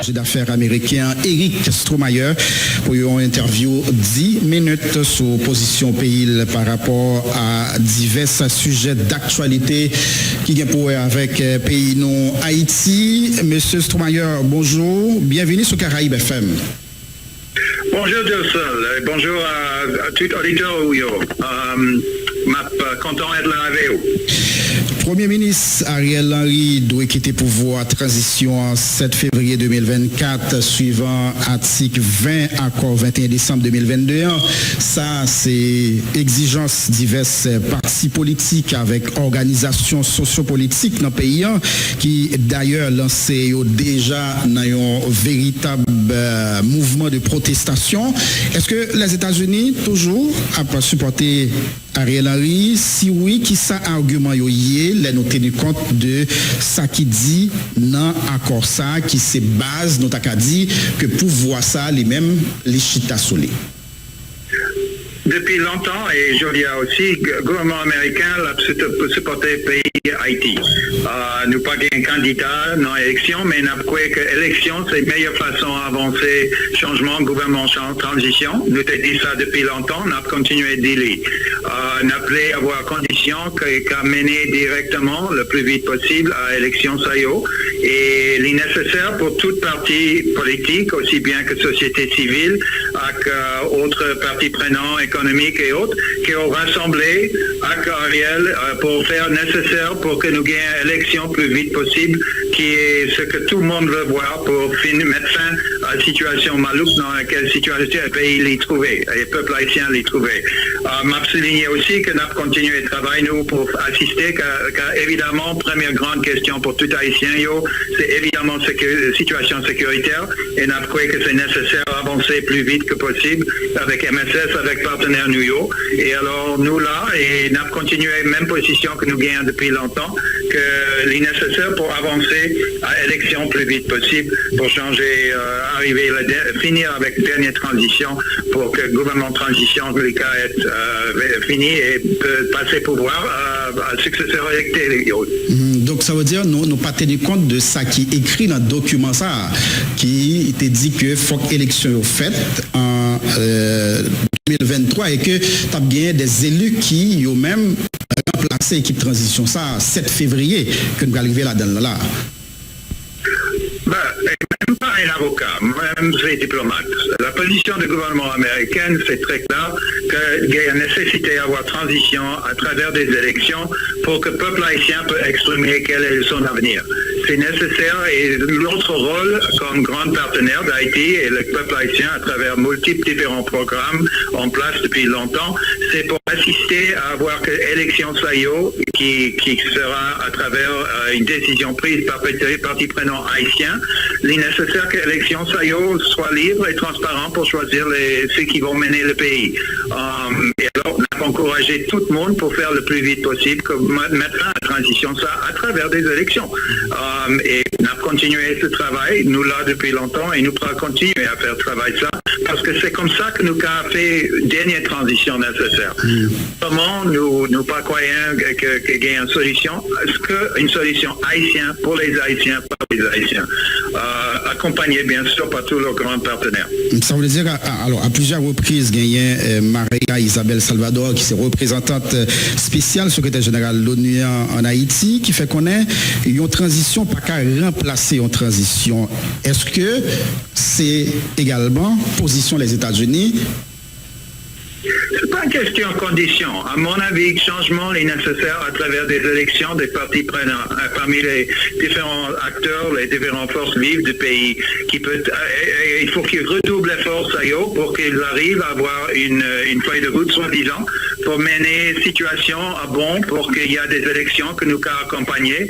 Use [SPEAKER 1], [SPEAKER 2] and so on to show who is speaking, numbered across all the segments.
[SPEAKER 1] chargé d'affaires américain Eric Strohmayer pour une interview 10 minutes sur position pays par rapport à divers sujets d'actualité qui ont pour avec pays non Haïti. Monsieur Strohmayer, bonjour, bienvenue sur Caraïbes FM.
[SPEAKER 2] Bonjour Josel, bonjour à tout auditeur. Content d'être là avec vous.
[SPEAKER 1] Premier ministre Ariel Henry doit quitter pouvoir transition 7 février 2024 suivant article 20 accord 21 décembre 2022. Ça, c'est exigence diverses partis politiques avec organisations sociopolitiques dans le pays qui d'ailleurs lancé déjà dans un véritable mouvement de protestation. Est-ce que les États-Unis toujours a supporté Ariel Henry? Si oui, qui ça argument yoyé, les nous tenu compte de ça qui dit dans accord ça qui se base nous t'a dit que pour voir ça les mêmes les chita solé.
[SPEAKER 2] Depuis longtemps, et je dis aussi, le gouvernement américain a supporté le pays Haïti. Nous pas un candidat dans l'élection, mais nous avons cru que l'élection, c'est la meilleure façon d'avancer changement, gouvernement, transition. Nous avons dit ça depuis longtemps, nous avons continué à dire. Nous avons voulu avoir condition qu'à mener directement le plus vite possible à l'élection SAIO. Et il est nécessaire pour toute partie politique, aussi bien que société civile, avec autres parties prenantes, économiques et autres, qui ont rassemblé avec Ariel pour faire nécessaire pour que nous gagnions l'élection plus vite possible, qui est ce que tout le monde veut voir pour mettre fin à la situation malouque dans laquelle le pays l'est trouvé, et le peuple haïtien l'est trouvé. M'a souligné aussi que nous avons continué le travail, nous, pour assister, car évidemment, première grande question pour tout Haïtien, c'est évidemment la situation sécuritaire, et nous avons cru que c'est nécessaire d'avancer plus vite que possible avec MSS, avec partenaire New York. Et alors, nous là, et nous avons continué la même position que nous gagnons depuis longtemps, qu'il est nécessaire pour avancer à l'élection plus vite possible, pour changer, finir avec la dernière transition, pour que le gouvernement de transition, le cas, est fini et peut passer pouvoir à successeur électé.
[SPEAKER 1] Donc, ça veut dire, nous n'avons pas tenu compte de ça qui est écrit dans le document, ça, qui te dit que faut que l'élection soit faite en 2023 et que tu as bien des élus qui ont même remplacé l'équipe transition, ça, 7 février, que nous allons arriver là-dedans. Là.
[SPEAKER 2] Même pas un avocat, même un diplomate. La position du gouvernement américain, c'est très clair qu'il y a nécessité d'avoir transition à travers des élections pour que le peuple haïtien puisse exprimer quel est son avenir. C'est nécessaire et notre rôle comme grand partenaire d'Haïti et le peuple haïtien à travers multiples différents programmes en place depuis longtemps, c'est pour assister à avoir que l'élection SAIO qui sera à travers une décision prise par les partis prenants haïtiens. Il est nécessaire que l'élection SAIO soit libre et transparente pour choisir ceux qui vont mener le pays. Et alors, on a encouragé tout le monde pour faire le plus vite possible, mettre fin à la transition ça à travers des élections. Et on a continué ce travail, nous là depuis longtemps, et nous pourrons continuer à faire travail ça, parce que c'est comme ça que nous avons fait la dernière transition nécessaire. Comment nous pas croyons qu'il y a une solution, est-ce qu'une solution haïtienne pour les Haïtiens, par les Haïtiens, accompagnée bien sûr par tous leurs grands partenaires.
[SPEAKER 1] Ça veut dire, alors à plusieurs reprises, il y a Maria Isabelle Salvador, qui est représentante spéciale, secrétaire générale de l'ONU en Haïti, qui fait qu'on ait une transition, pas qu'à remplacer une transition. Est-ce que c'est également position des États-Unis?
[SPEAKER 2] C'est pas une question de condition. À mon avis, le changement est nécessaire à travers des élections des partis prenants, parmi les différents acteurs, les différentes forces vives du pays. Il faut qu'ils redoublent l'effort pour qu'ils arrivent à avoir une feuille de route, soi-disant, pour mener la situation à bon, pour qu'il y ait des élections que nous avons accompagnées,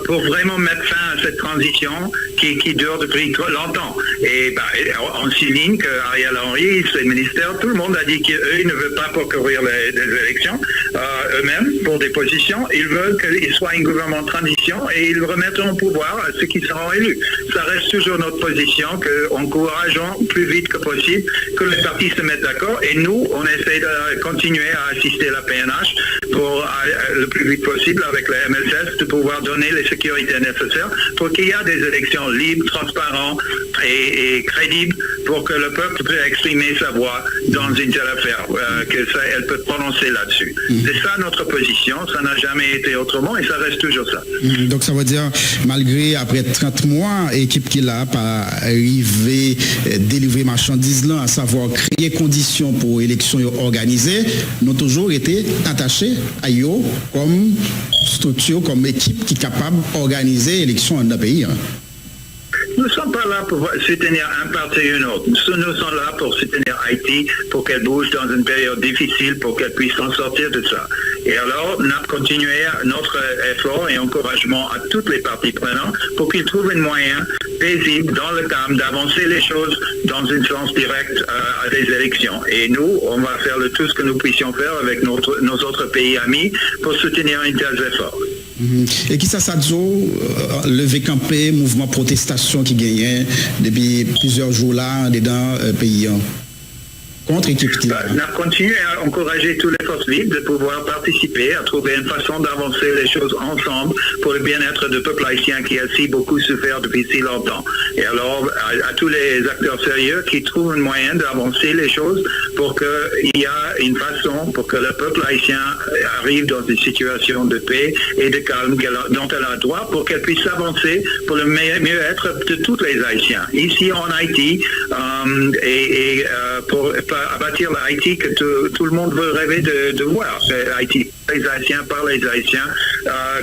[SPEAKER 2] pour vraiment mettre fin à cette transition qui dure depuis trop longtemps. Et on souligne qu'Ariel Henry, ses ministères, tout le monde a dit qu'eux ne veulent pas concourir les élections eux-mêmes pour des positions. Ils veulent qu'il soit un gouvernement de transition et ils remettront au pouvoir à ceux qui seront élus. Ça reste toujours notre position qu'encourageons plus vite que possible que les partis se mettent d'accord et nous, on essaie de continuer à assister la PNH pour le plus vite possible avec la MSS de pouvoir donner les sécurités nécessaires pour qu'il y ait des élections libres, transparentes et crédibles pour que le peuple puisse exprimer sa voix dans une telle affaire, elle peut prononcer là-dessus. C'est ça notre position, ça n'a jamais été autrement et ça reste toujours ça.
[SPEAKER 1] Donc ça veut dire, malgré après 30 mois, l'équipe qui l'a pas arrivé délivrer marchandises là, à savoir créer conditions pour élections organisées, nous avons toujours été attachés à eux comme structure, comme équipe qui est capable d'organiser l'élection dans le pays.
[SPEAKER 2] Nous ne sommes pas là pour soutenir un parti ou un autre. Nous sommes là pour soutenir Haïti, pour qu'elle bouge dans une période difficile, pour qu'elle puisse s'en sortir de ça. Et alors, nous avons continué notre effort et encouragement à toutes les parties prenantes pour qu'ils trouvent un moyen paisible, dans le calme, d'avancer les choses dans une sens directe à des élections. Et nous, on va faire tout ce que nous puissions faire avec nos autres pays amis pour soutenir un tel effort.
[SPEAKER 1] Et qui ça dit, levé campé, mouvement protestation qui gagnait depuis plusieurs jours là dans le pays contre l'équipe.
[SPEAKER 2] On a continué à encourager toutes les forces vives de pouvoir participer, à trouver une façon d'avancer les choses ensemble pour le bien-être du peuple haïtien qui a si beaucoup souffert depuis si longtemps. Et alors, à tous les acteurs sérieux qui trouvent un moyen d'avancer les choses pour qu'il y ait une façon pour que le peuple haïtien arrive dans une situation de paix et de calme dont elle a droit pour qu'elle puisse avancer pour le mieux-être de tous les Haïtiens. Ici en Haïti, pour bâtir l'Haïti que tout le monde veut rêver de voir. Haïti, les Haïtiens par les Haïtiens,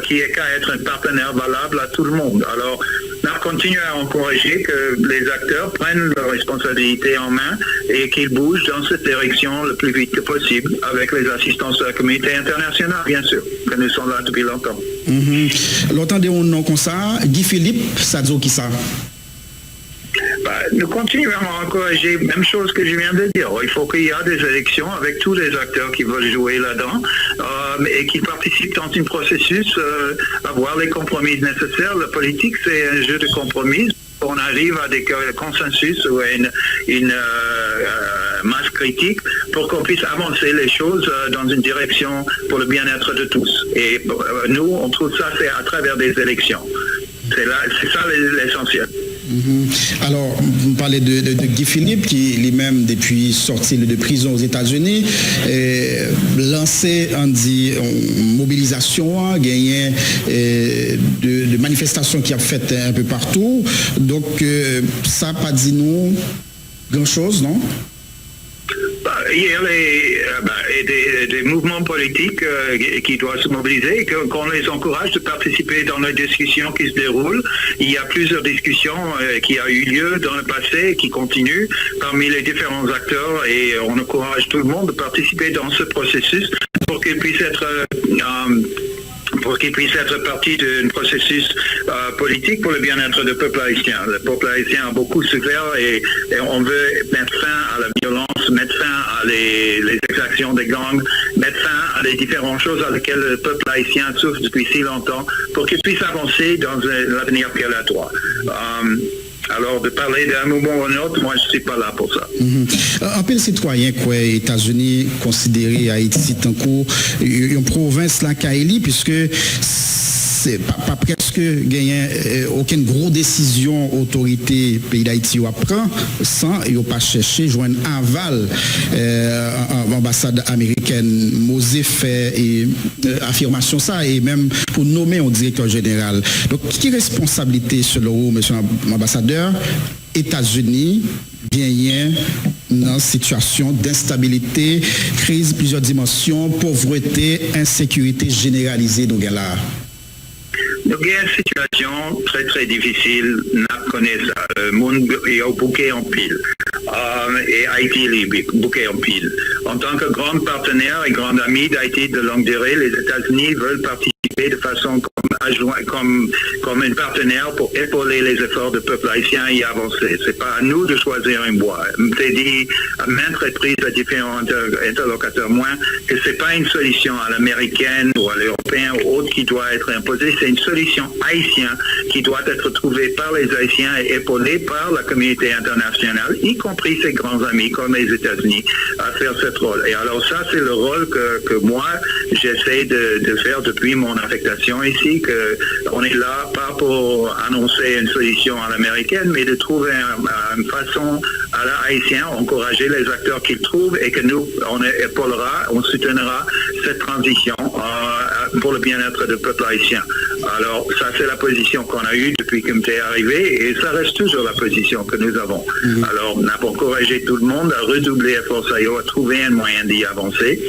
[SPEAKER 2] qui est qu'à être un partenaire valable à tout le monde. Alors, on continue à encourager que les acteurs prennent leurs responsabilités en main et qu'ils bougent dans cette direction le plus vite que possible avec les assistances de la communauté internationale, bien sûr, que nous sommes là depuis longtemps.
[SPEAKER 1] Longtemps de nom comme ça, Guy Philippe, ça dit qui ça?
[SPEAKER 2] Nous continuons à encourager, même chose que je viens de dire. Il faut qu'il y ait des élections avec tous les acteurs qui veulent jouer là-dedans et qui participent dans un processus, avoir les compromis nécessaires. La politique, c'est un jeu de compromis. On arrive à des consensus ou à une masse critique pour qu'on puisse avancer les choses dans une direction pour le bien-être de tous. Et nous, on trouve ça, c'est à travers des élections. C'est ça l'essentiel.
[SPEAKER 1] Alors, vous parlez de Guy Philippe, qui lui-même, depuis sorti de prison aux États-Unis, lancé une mobilisation, gagné de manifestations qui a fait un peu partout. Donc, ça n'a pas dit nous grand-chose, non?
[SPEAKER 2] Il y a des mouvements politiques qui doivent se mobiliser, qu'on les encourage de participer dans les discussions qui se déroulent. Il y a plusieurs discussions qui ont eu lieu dans le passé, qui continuent parmi les différents acteurs et on encourage tout le monde de participer dans ce processus pour qu'il puisse être partie d'un processus politique pour le bien-être du peuple haïtien. Le peuple haïtien a beaucoup souffert et on veut mettre fin à la violence, mettre fin à les exactions des gangs, mettre fin à les différentes choses à lesquelles le peuple haïtien souffre depuis si longtemps pour qu'il puisse avancer dans l'avenir qu'elle a droit. Alors, de parler d'un mouvement ou d'un autre, moi, je ne suis pas là pour ça.
[SPEAKER 1] Un peu de citoyens, quoi, les États-Unis considèrent Haïti tant une province là, Kaili, puisque c'est pas presque gagné aucune grosse décision autorité pays d'Haïti prend sans et pas chercher joindre aval ambassade américaine Mosé fait et affirmation ça et même pour nommer un directeur général. Donc qui est responsabilité selon vous, monsieur l'ambassadeur, États-Unis gagnent dans une situation d'instabilité, crise plusieurs dimensions, pauvreté, insécurité généralisée donc là.
[SPEAKER 2] Nous avons une situation très très difficile, nous connaissons ça. Le monde est au bouquet en pile. Et Haïti est bouquet en pile. En tant que grand partenaire et grand ami d'Haïti de longue durée, les États-Unis veulent participer de façon comme un partenaire pour épauler les efforts du peuple haïtien et y avancer. C'est pas à nous de choisir une voie. J'ai dit à maintes reprises à différents interlocuteurs, moi, que c'est pas une solution à l'américaine ou à l'européen ou autre qui doit être imposée, c'est une solution haïtienne qui doit être trouvée par les Haïtiens et épaulée par la communauté internationale, y compris ses grands amis comme les États-Unis, à faire ce rôle. Et alors ça, c'est le rôle que moi, j'essaie de faire depuis mon affectation ici, que on est là pas pour annoncer une solution à l'américaine, mais de trouver une façon à la haïtienne, encourager les acteurs qu'ils trouvent et que nous, on épaulera, on soutiendra cette transition pour le bien-être du peuple haïtien. Alors, ça, c'est la position qu'on a eue depuis que m'était arrivé et ça reste toujours la position que nous avons. Alors, on a encouragé tout le monde à redoubler efforts à trouver un moyen d'y avancer.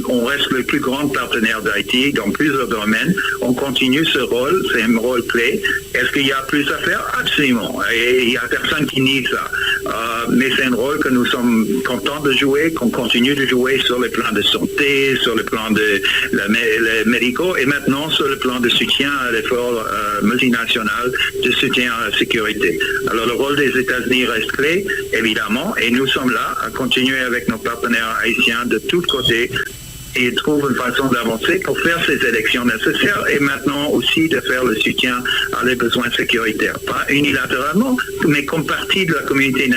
[SPEAKER 2] On reste le plus grand partenaire d'Haïti dans plusieurs domaines. On continue ce rôle, c'est un rôle clé. Est-ce qu'il y a plus à faire? Absolument. Et il n'y a personne qui nie ça. Mais c'est un rôle que nous sommes contents de jouer, qu'on continue de jouer sur le plan de santé, sur le plan de les médicaux et maintenant sur le plan de soutien à l'effort multinational de soutien à la sécurité. Alors le rôle des États-Unis reste clé, évidemment, et nous sommes là à continuer avec nos partenaires haïtiens de tous côtés et trouve une façon d'avancer pour faire ces élections nécessaires et maintenant aussi de faire le soutien à les besoins sécuritaires. Pas unilatéralement, mais comme partie de la communauté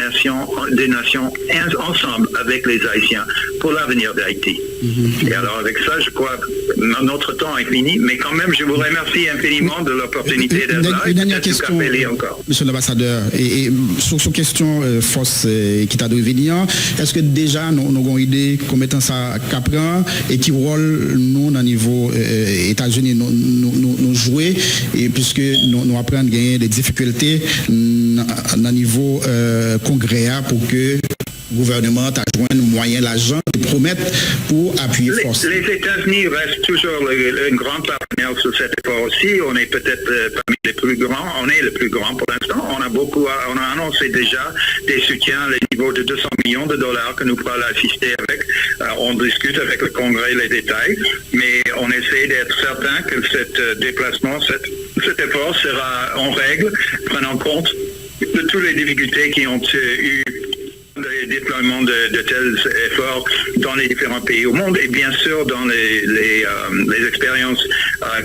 [SPEAKER 2] des nations ensemble avec les Haïtiens pour l'avenir d'Haïti. Et alors avec ça, je crois que notre temps est fini, mais quand même, je vous remercie infiniment de l'opportunité d'être là.
[SPEAKER 1] Une dernière question, Monsieur l'ambassadeur, et sur cette question force qui t'a dû venir, est-ce que déjà nous avons une idée comment ça capran et qui rôle nous dans le niveau États-Unis nous jouer et puisque nous apprenons à gagner des difficultés dans le niveau congrès pour que le gouvernement a joint moyen l'argent de promettre pour appuyer force.
[SPEAKER 2] Les États-Unis restent toujours un grand partenaire sur cet effort aussi. On est peut-être parmi les plus grands. On est le plus grand pour l'instant. On a annoncé déjà des soutiens à niveau de 200 millions de dollars que nous pourrons assister avec. On discute avec le Congrès les détails, mais on essaie d'être certain que cet déplacement, cet effort sera en règle, prenant compte de toutes les difficultés qui ont eu le déploiement de tels efforts dans les différents pays au monde et bien sûr dans les expériences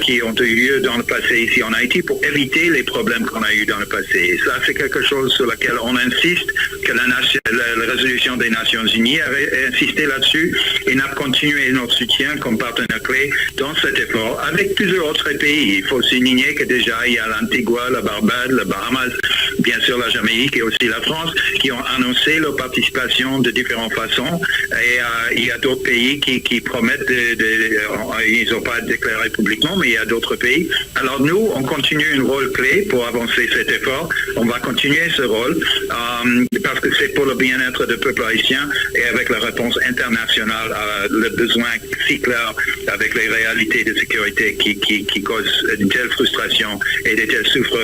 [SPEAKER 2] qui ont eu lieu dans le passé ici en Haïti pour éviter les problèmes qu'on a eu dans le passé. Et ça, c'est quelque chose sur lequel on insiste, que la résolution des Nations Unies a insisté là-dessus et n'a continué notre soutien comme partenaire clé dans cet effort avec plusieurs autres pays. Il faut souligner que déjà il y a l'Antigua, la Barbade, le Bahamas, bien sûr la Jamaïque et aussi la France qui ont annoncé leur participation de différentes façons et il y a d'autres pays qui promettent ils n'ont pas déclaré publiquement mais il y a d'autres pays. Alors nous, on continue un rôle clé pour avancer cet effort. On va continuer ce rôle parce que c'est pour le bien-être du peuple haïtien et avec la réponse internationale à le besoin si clair avec les réalités de sécurité qui causent une telle frustration et de telles souffres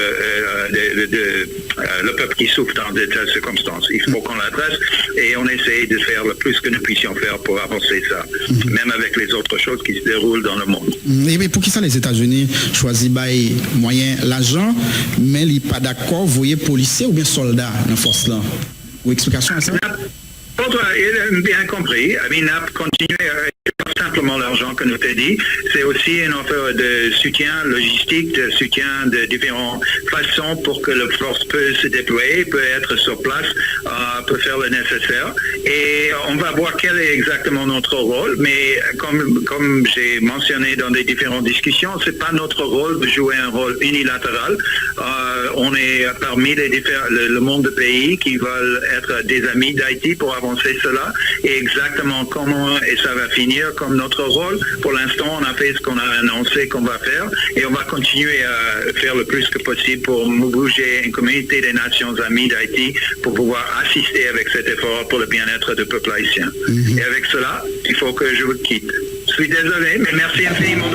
[SPEAKER 2] le peuple qui souffre dans de telles circonstances. Il faut qu'on l'adresse et on essaie de faire le plus que nous puissions faire pour avancer ça, même avec les autres choses qui se déroulent dans le monde.
[SPEAKER 1] Et pour qui ça les États-Unis choisissent moyen l'argent, mais ils pas d'accord, vous voyez policiers ou bien soldats dans la force là? Ou explication à ça?
[SPEAKER 2] Il a bien compris. NAP continue pas simplement l'argent que nous t'ai dit, c'est aussi une offre de soutien logistique, de soutien de différentes façons pour que la force peut se déployer, peut être sur place, peut faire le nécessaire. Et on va voir quel est exactement notre rôle, mais comme j'ai mentionné dans des différentes discussions, c'est pas notre rôle de jouer un rôle unilatéral. On est parmi le monde de pays qui veulent être des amis d'Haïti pour avancer cela et exactement comment et ça va finir comme notre rôle. Pour l'instant, on a fait ce qu'on a annoncé qu'on va faire et on va continuer à faire le plus que possible pour bouger une communauté des Nations Amies d'Haïti pour pouvoir assister avec cet effort pour le bien-être du peuple haïtien. Et avec cela, il faut que je vous quitte. Je suis désolé, mais merci infiniment.